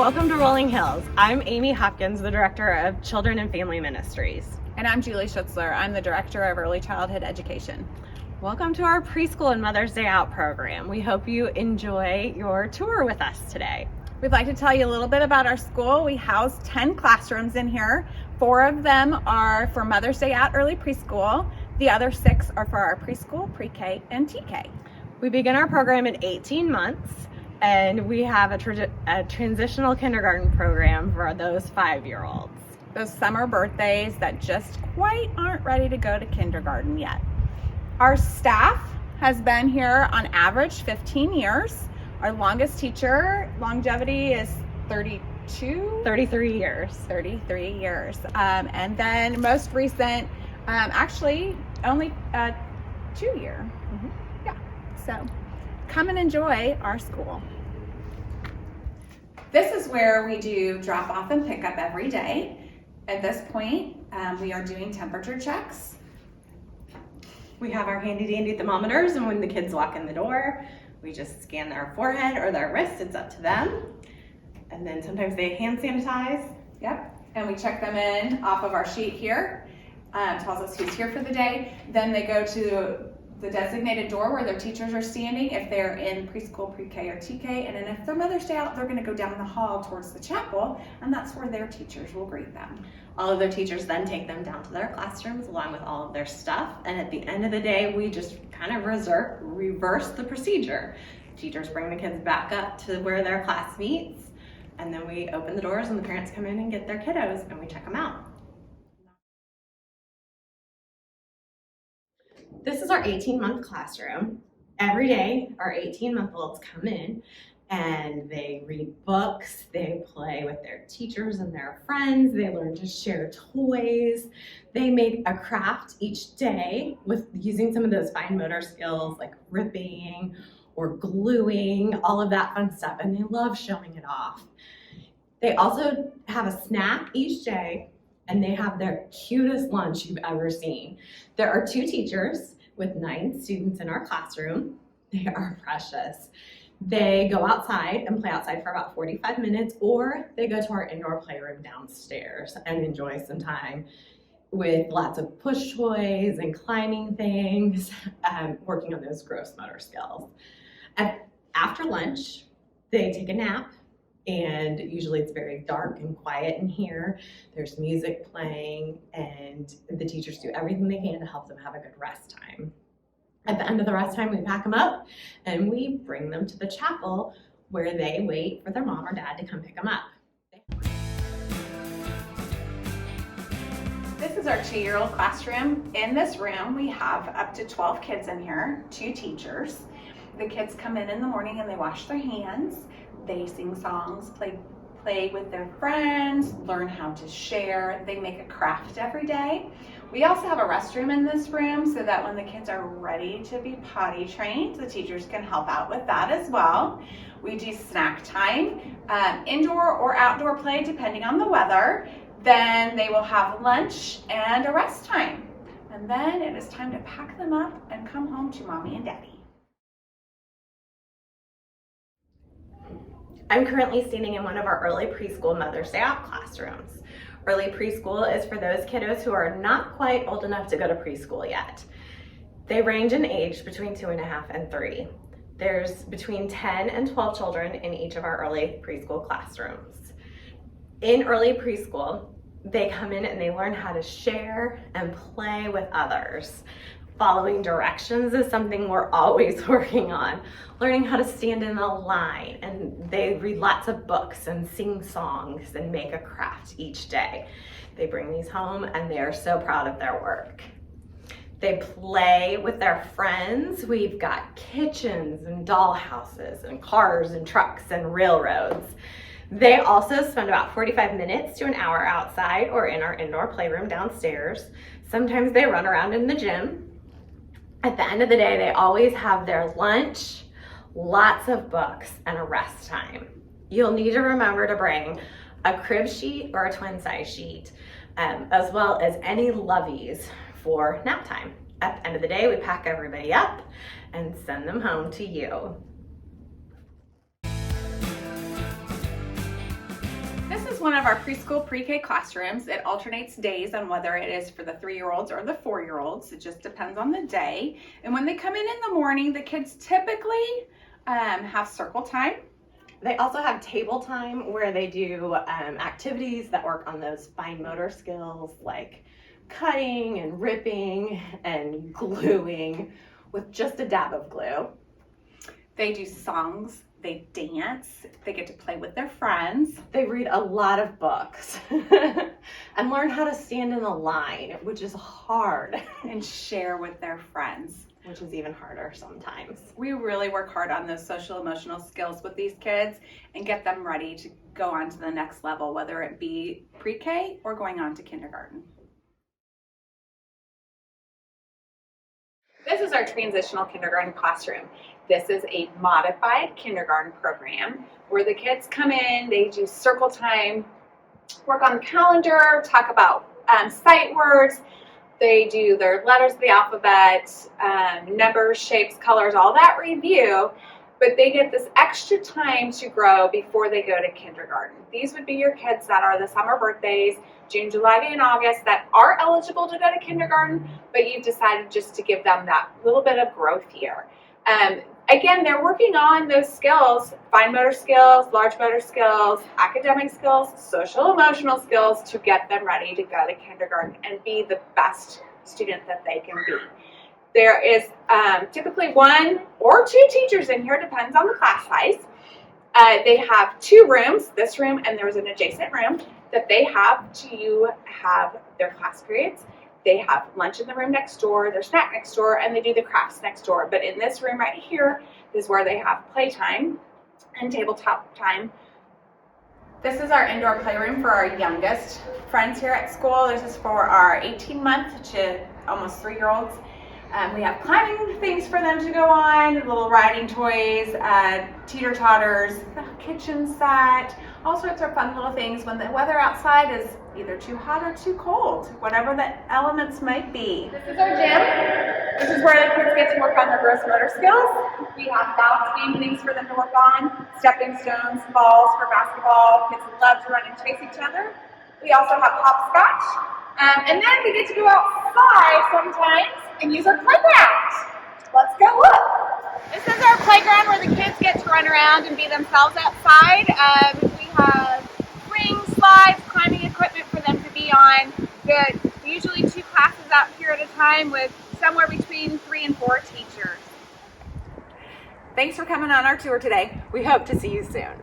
Welcome to Rolling Hills. I'm Amy Hopkins, the Director of Children and Family Ministries. And I'm Julie Schutzler. I'm the Director of Early Childhood Education. Welcome to our Preschool and Mother's Day Out program. We hope you enjoy your tour with us today. We'd like to tell you a little bit about our school. We house 10 classrooms in here. 4 of them are for Mother's Day Out Early Preschool. The other 6 are for our preschool, pre-K, and TK. We begin our program at 18 months, and we have a transitional kindergarten program for those 5-year-olds. Those summer birthdays that just quite aren't ready to go to kindergarten yet. Our staff has been here on average 15 years. Our longest teacher longevity is 33 years. 33 years. And then most recent, actually only 2 year. Mm-hmm. Yeah, so come and enjoy our school. This is where we do drop off and pick up every day. At this point, we are doing temperature checks. We have our handy dandy thermometers, and when the kids walk in the door, we just scan their forehead or their wrist. It's up to them. And then sometimes they hand sanitize. Yep, and we check them in off of our sheet here. Tells us who's here for the day. Then they go to the designated door where their teachers are standing if they're in preschool, pre-K, or TK, and then if they're Mother's Day Out, they're going to go down the hall towards the chapel, and that's where their teachers will greet them. All of their teachers then take them down to their classrooms along with all of their stuff, and at the end of the day, we just kind of reverse the procedure. Teachers bring the kids back up to where their class meets, and then we open the doors and the parents come in and get their kiddos, and we check them out. This is our 18-month classroom. Every day, our 18-month-olds come in and they read books, they play with their teachers and their friends, they learn to share toys, they make a craft each day with using some of those fine motor skills like ripping or gluing, all of that fun stuff, and they love showing it off. They also have a snack each day, and they have their cutest lunch you've ever seen. There are 2 teachers with 9 students in our classroom. They are precious. They go outside and play outside for about 45 minutes, or they go to our indoor playroom downstairs and enjoy some time with lots of push toys and climbing things, working on those gross motor skills. After lunch, they take a nap. And usually it's very dark and quiet in here. There's music playing, and the teachers do everything they can to help them have a good rest time. At the end of the rest time, we pack them up and we bring them to the chapel where they wait for their mom or dad to come pick them up. This is our 2-year-old classroom. In this room, we have up to 12 kids in here, 2 teachers. The kids come in the morning and they wash their hands. They sing songs, play with their friends, learn how to share. They make a craft every day. We also have a restroom in this room so that when the kids are ready to be potty trained, the teachers can help out with that as well. We do snack time, indoor or outdoor play depending on the weather. Then they will have lunch and a rest time. And then it is time to pack them up and come home to mommy and daddy. I'm currently standing in one of our early preschool Mother's Day Out classrooms. Early preschool is for those kiddos who are not quite old enough to go to preschool yet. They range in age between 2.5 and 3. There's between 10 and 12 children in each of our early preschool classrooms. In early preschool, they come in and they learn how to share and play with others. Following directions is something we're always working on. Learning how to stand in a line, and they read lots of books and sing songs and make a craft each day. They bring these home and they are so proud of their work. They play with their friends. We've got kitchens and doll houses and cars and trucks and railroads. They also spend about 45 minutes to an hour outside or in our indoor playroom downstairs. Sometimes they run around in the gym. At the end of the day, they always have their lunch, lots of books, and a rest time. You'll need to remember to bring a crib sheet or a twin size sheet, as well as any loveys for nap time. At the end of the day, we pack everybody up and send them home to you. one of our preschool pre-K classrooms. It alternates days on whether it is for the 3-year-olds or the 4-year-olds. It just depends on the day. And when they come in the morning, the kids typically have circle time. They also have table time where they do activities that work on those fine motor skills like cutting and ripping and gluing with just a dab of glue. They do songs, they dance, they get to play with their friends. They read a lot of books and learn how to stand in a line, which is hard. And share with their friends, which is even harder sometimes. We really work hard on those social emotional skills with these kids and get them ready to go on to the next level, whether it be pre-K or going on to kindergarten. This is our transitional kindergarten classroom. This is a modified kindergarten program where the kids come in, they do circle time, work on the calendar, talk about sight words. They do their letters of the alphabet, numbers, shapes, colors, all that review, but they get this extra time to grow before they go to kindergarten. These would be your kids that are the summer birthdays, June, July, and August, that are eligible to go to kindergarten, but you've decided just to give them that little bit of growth here. Again, they're working on those skills, fine motor skills, large motor skills, academic skills, social emotional skills to get them ready to go to kindergarten and be the best student that they can be. There is typically 1 or 2 teachers in here, depends on the class size. They have 2 rooms, this room and there's an adjacent room that they have to have their class periods. They have lunch in the room next door, their snack next door, and they do the crafts next door. But in this room right here is where they have playtime and tabletop time. This is our indoor playroom for our youngest friends here at school. This is for our 18-month to almost 3-year-olds. We have climbing things for them to go on, little riding toys, teeter-totters, the kitchen set, all sorts of fun little things when the weather outside is either too hot or too cold, whatever the elements might be. This is our gym. This is where the kids get to work on their gross motor skills. We have balance beam things for them to work on, stepping stones, balls for basketball. Kids love to run and chase each other. We also have hopscotch. And then we get to go outside sometimes and use our playground. Let's go look. This is our playground where the kids get to run around and be themselves outside. We have swings, slides, climbing equipment for them to be on. Usually 2 classes out here at a time with somewhere between 3 and 4 teachers. Thanks for coming on our tour today. We hope to see you soon.